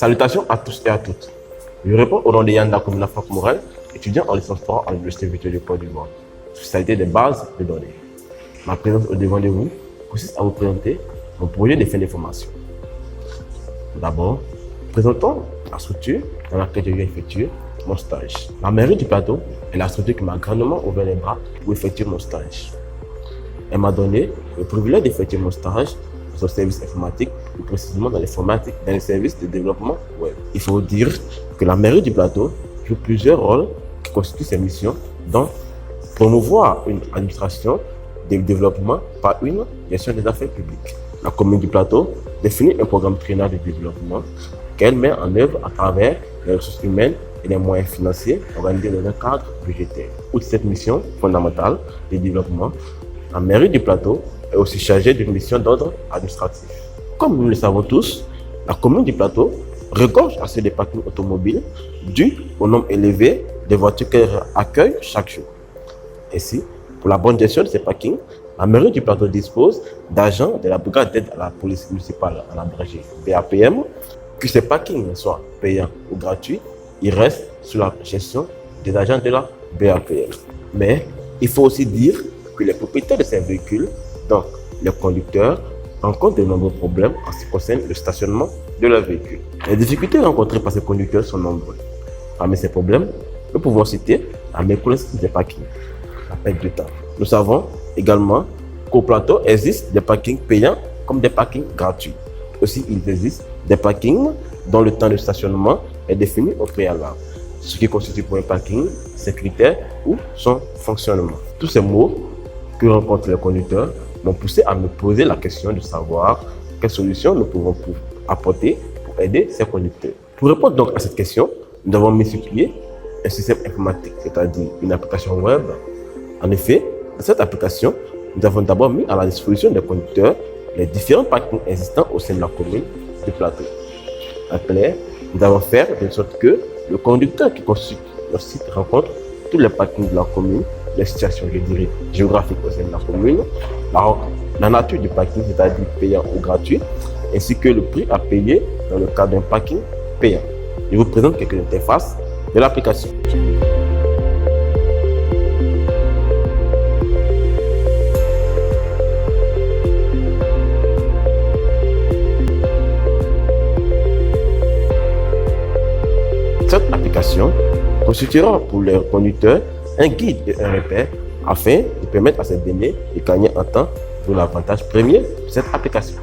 Salutations à tous et à toutes. Je réponds au nom de Yanda Komina Franck Morel, étudiant en licence 3 à l'Université virtuelle du Côte d'Ivoire, spécialité des bases de données. Ma présence au devant de vous consiste à vous présenter mon projet de fin de formation. D'abord, présentons la structure dans laquelle je vais effectuer mon stage. La mairie du plateau est la structure qui m'a grandement ouvert les bras pour effectuer mon stage. Elle m'a donné le privilège d'effectuer mon stage dans le service informatique, plus précisément dans l'informatique, dans les services de développement web. Il faut dire que la mairie du plateau joue plusieurs rôles qui constituent ses missions, dont promouvoir une administration de développement par une gestion des affaires publiques. La commune du plateau définit un programme triennal de développement qu'elle met en œuvre à travers les ressources humaines et les moyens financiers organisés dans un cadre budgétaire. Outre cette mission fondamentale de développement, la mairie du plateau est aussi chargée d'une mission d'ordre administratif. Comme nous le savons tous, la commune du plateau regorge assez de parkings automobiles dû au nombre élevé de voitures qu'elle accueille chaque jour. Ainsi, pour la bonne gestion de ces parkings, la mairie du plateau dispose d'agents de la brigade d'aide à la police municipale, en abrégé BAPM. Que ces parkings soient payants ou gratuits, ils restent sous la gestion des agents de la BAPM. Mais il faut aussi dire que les propriétaires de ces véhicules, donc les conducteurs, rencontrent de nombreux problèmes en ce qui concerne le stationnement de leurs véhicules. Les difficultés rencontrées par ces conducteurs sont nombreuses. Parmi ces problèmes, nous pouvons citer la méconnaissance des parkings, la perte de temps. Nous savons également qu'au plateau existe des parkings payants comme des parkings gratuits. Aussi, il existe des parkings dont le temps de stationnement est défini au préalable, ce qui constitue pour un parking ses critères ou son fonctionnement. Tous ces mots que rencontrent les conducteurs m'ont poussé à me poser la question de savoir quelles solutions nous pouvons apporter pour aider ces conducteurs. Pour répondre donc à cette question, nous avons mis sur pied un système informatique, c'est-à-dire une application web. En effet, dans cette application, nous avons d'abord mis à la disposition des conducteurs les différents parkings existants au sein de la commune du plateau. En clair, nous avons fait de sorte que le conducteur qui constitue le site rencontre tous les parkings de la commune, les situations, je dirais, géographiques au sein de la commune, la nature du parking, c'est-à-dire payant ou gratuit, ainsi que le prix à payer dans le cadre d'un parking payant. Je vous présente quelques interfaces de l'application. Cette application constituera pour les conducteurs un guide et un repère afin de permettre à ces derniers de gagner en temps pour l'avantage premier de cette application.